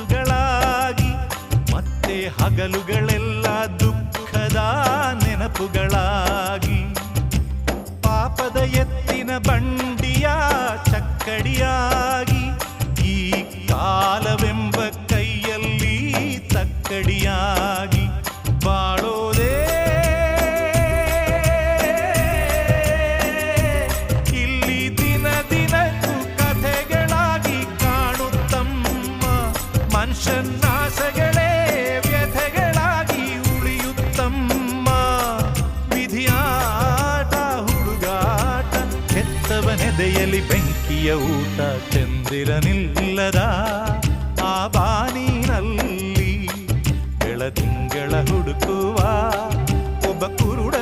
ಕನಸುಗಳಾಗಿ ಮತ್ತೆ ಹಗಲುಗಳೆಲ್ಲ ದುಃಖದ ನೆನಪುಗಳಾಗಿ ಪಾಪದ ಎತ್ತಿನ ಬಂಡಿಯ ಚಕ್ಕಡಿಯಾಗಿ ಈ ಕಾಲವೆಂಬ ಕೈಯಲ್ಲಿ ತಕ್ಕಡಿಯಾಗಿ ಬಾಳೋದೇ ಇಲ್ಲಿ ದಿನ ದಿನಕ್ಕೂ ಕಥೆಗಳಾಗಿ ಕಾಣುತ್ತಮ್ಮ ಮನುಷ್ಯನಾಸಗಳೇ ವ್ಯಥೆಗಳಾಗಿ ಉಳಿಯುತ್ತಮ್ಮ ವಿಧಿಯಾಟ ಹುಡುಗಾಟ ಕೆತ್ತವನೆದೆಯಲ್ಲಿ ಬೆಂಕಿಯ ಊಟ ಚಂದಿರನಿಲ್ಲದ ಆ ಬಾನಿನಲ್ಲಿ ಬೆಳದಿಂಗಳ ಹುಡುಕುವ ಒಬ್ಬ ಕುರುಡ